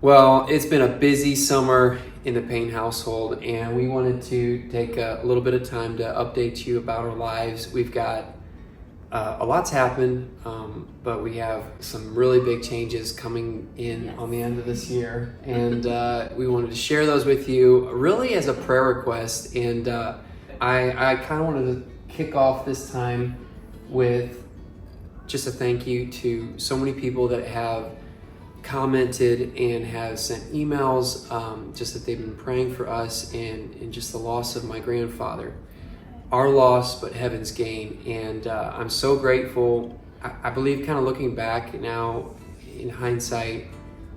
Well, it's been a busy summer in the Payne household, and we wanted to take a little bit of time to update you about our lives. We've got a lot's happened, but we have some really big changes coming in on the end of this year, and we wanted to share those with you really as a prayer request. And I kind of wanted to kick off this time with just a thank you to so many people that have commented and have sent emails, just that they've been praying for us and just the loss of my grandfather. Our loss, but heaven's gain. And I'm so grateful. I believe, kind of looking back now in hindsight,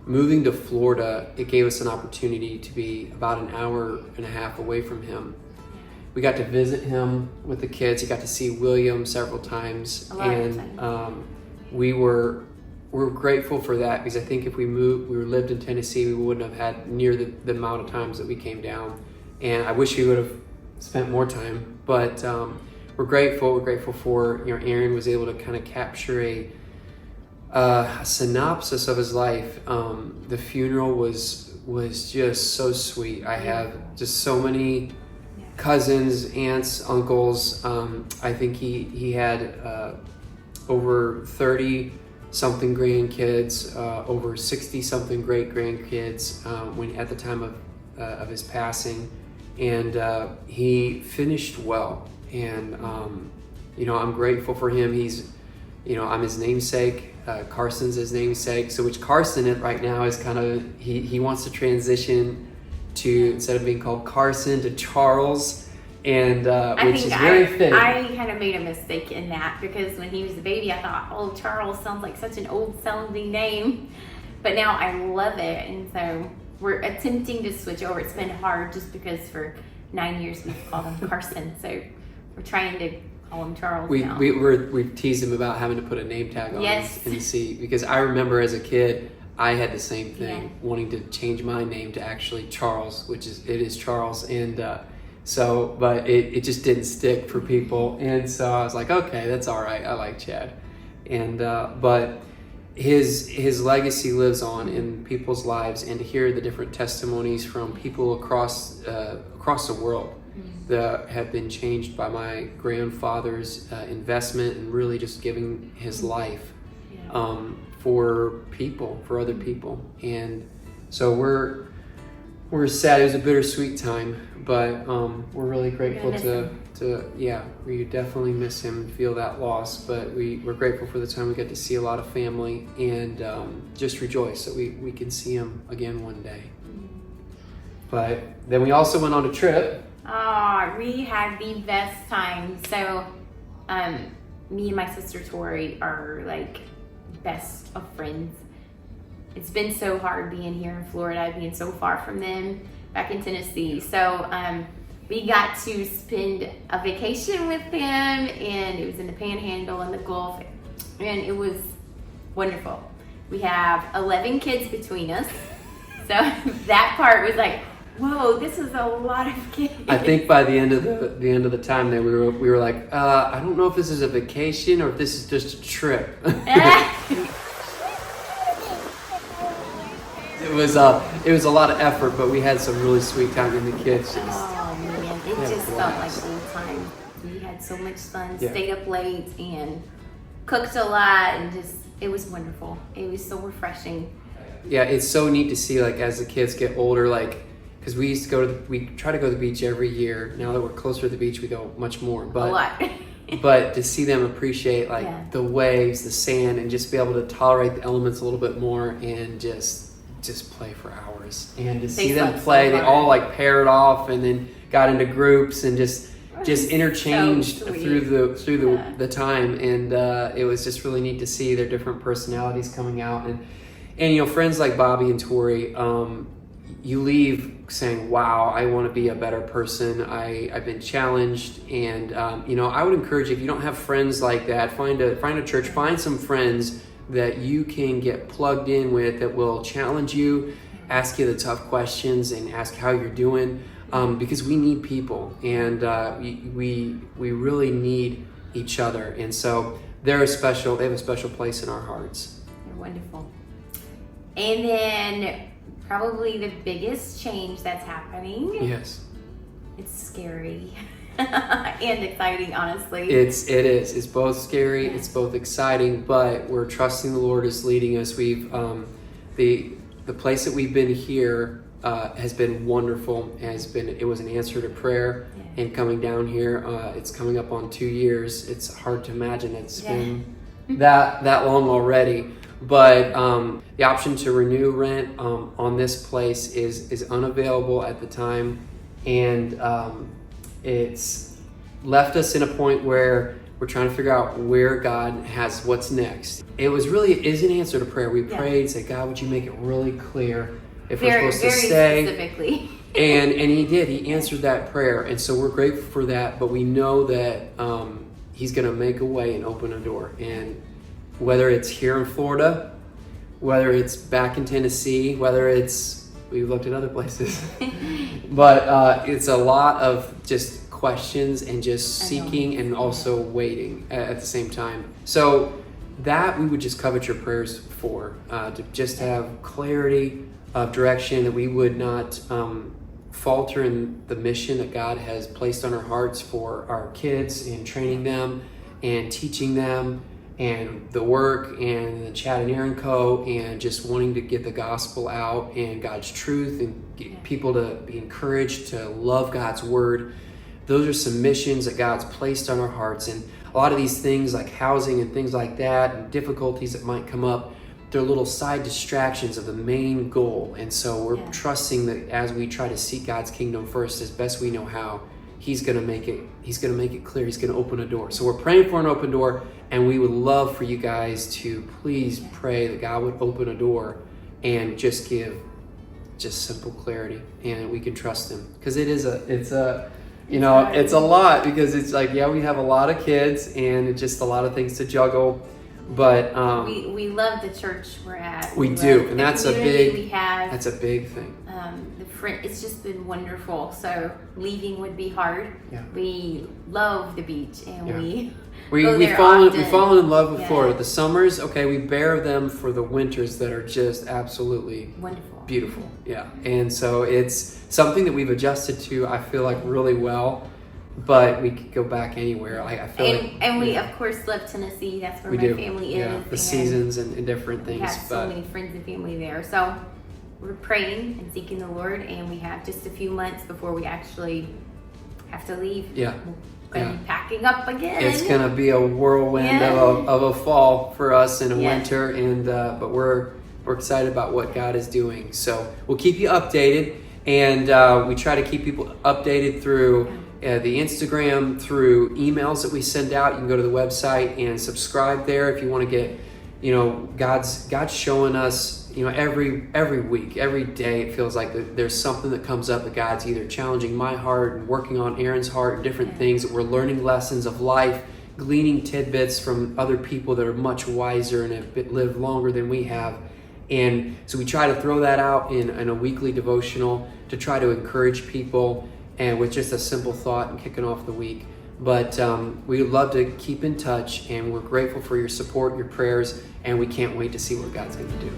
moving to Florida, it gave us an opportunity to be about an hour and a half away from him. We got to visit him with the kids. He got to see William several times. We're grateful for that, because I think if we lived in Tennessee, we wouldn't have had near the amount of times that we came down. And I wish we would have spent more time, but we're grateful. We're grateful for, Erin was able to kind of capture a synopsis of his life. The funeral was just so sweet. I have just so many cousins, aunts, uncles. I think he had over 30 something grandkids, over 60 something great grandkids when at the time of his passing, and he finished well. And I'm grateful for him. He's, I'm his namesake. Carson's his namesake. So which Carson right now is kind of he wants to transition to, instead of being called Carson, to Charles. And which is very fitting. I kind of made a mistake in that, because when he was a baby, I thought, oh, Charles sounds like such an old sounding name. But now I love it. And so we're attempting to switch over. It's been hard just because for 9 years we've called him Carson. So we're trying to call him Charles now. We've teased him about having to put a name tag on his in the seat, because I remember as a kid, I had the same thing, wanting to change my name to actually Charles, which is Charles. And but it just didn't stick for people. And so I was like, okay, that's all right. I like Chad. And but his legacy lives on in people's lives, and to hear the different testimonies from people across the world that have been changed by my grandfather's investment and really just giving his life for other people. And so we're sad. It was a bittersweet time, but we're really grateful we definitely miss him and feel that loss. But we're grateful for the time we get to see a lot of family, and just rejoice that we can see him again one day. But then we also went on a trip. We had the best time. So me and my sister Tori are like best of friends. It's been so hard being here in Florida, being so far from them back in Tennessee. So we got to spend a vacation with them, and it was in the Panhandle and the Gulf, and it was wonderful. We have 11 kids between us, so that part was like, whoa, this is a lot of kids. I think by the end of the time that we were like, I don't know if this is a vacation or if this is just a trip. It was a lot of effort, but we had some really sweet time, and the kids just. Oh man, it just felt like old time. We had so much fun, stayed up late and cooked a lot, and just it was wonderful. It was so refreshing. Yeah, it's so neat to see, like, as the kids get older, like, because we try to go to the beach every year. Now that we're closer to the beach, we go much more. But a lot. But to see them appreciate the waves, the sand, and just be able to tolerate the elements a little bit more, and just play for hours, and to see them play, they all like paired off and then got into groups and just interchanged through the time, and it was just really neat to see their different personalities coming out, and friends like Bobby and Tori, you leave saying, wow, I want to be a better person. I've been challenged, and I would encourage you, if you don't have friends like that, find a church, find some friends that you can get plugged in with that will challenge you, ask you the tough questions, and ask how you're doing, because we need people, and we really need each other. And so they have a special place in our hearts. They're wonderful. And then probably the biggest change that's happening. Yes. It's scary and exciting, honestly. It is. It's both scary. It's both exciting, but we're trusting the Lord is leading us. We've the place that we've been here has been wonderful. It was an answer to prayer, and coming down here, it's coming up on 2 years. It's hard to imagine it's been that long already. But the option to renew rent on this place is unavailable at the time. And it's left us in a point where we're trying to figure out where God has what's next. It is an answer to prayer. We prayed, said, God, would you make it really clear if we're supposed to stay? Specifically. and he did. He answered that prayer. And so we're grateful for that. But we know that he's going to make a way and open a door. And whether it's here in Florida, whether it's back in Tennessee, we've looked at other places. But it's a lot of just questions and just seeking and also waiting at the same time. So that we would just covet your prayers for, to just have clarity of direction, that we would not falter in the mission that God has placed on our hearts for our kids, and training them and teaching them, and the work and the Chad and Erin Co, and just wanting to get the gospel out and God's truth, and get people to be encouraged to love God's word. Those are some missions that God's placed on our hearts. And a lot of these things like housing and things like that, and difficulties that might come up, they're little side distractions of the main goal. And so we're trusting that as we try to seek God's kingdom first as best we know how, He's going to make it clear. He's going to open a door. So we're praying for an open door, and we would love for you guys to please pray that God would open a door and just give simple clarity, and we can trust Him, because it's a lot, because it's like, we have a lot of kids and it's just a lot of things to juggle. But we love the church we're at. We do, and that's a big thing. It's just been wonderful. So leaving would be hard. Yeah. We love the beach, and we've fallen in love with Florida. The summers, we bear them for the winters that are just absolutely wonderful, beautiful. Yeah, and so it's something that we've adjusted to, I feel like, really well. But we could go back anywhere. We of course love Tennessee. That's where my family is. The seasons and different things. We have so many friends and family there. So we're praying and seeking the Lord, and we have just a few months before we actually have to leave. Yeah. We're going to be packing up again. It's going to be a whirlwind of a fall for us, and a winter, and but we're excited about what God is doing. So we'll keep you updated, and we try to keep people updated through the Instagram, through emails that we send out. You can go to the website and subscribe there if you want to get, God's showing us, every week, every day, it feels like there's something that comes up that God's either challenging my heart and working on Erin's heart, and different things that we're learning lessons of life, gleaning tidbits from other people that are much wiser and have lived longer than we have. And so we try to throw that out in a weekly devotional to try to encourage people, and with just a simple thought and kicking off the week. But we would love to keep in touch, and we're grateful for your support, your prayers, and we can't wait to see what God's going to do.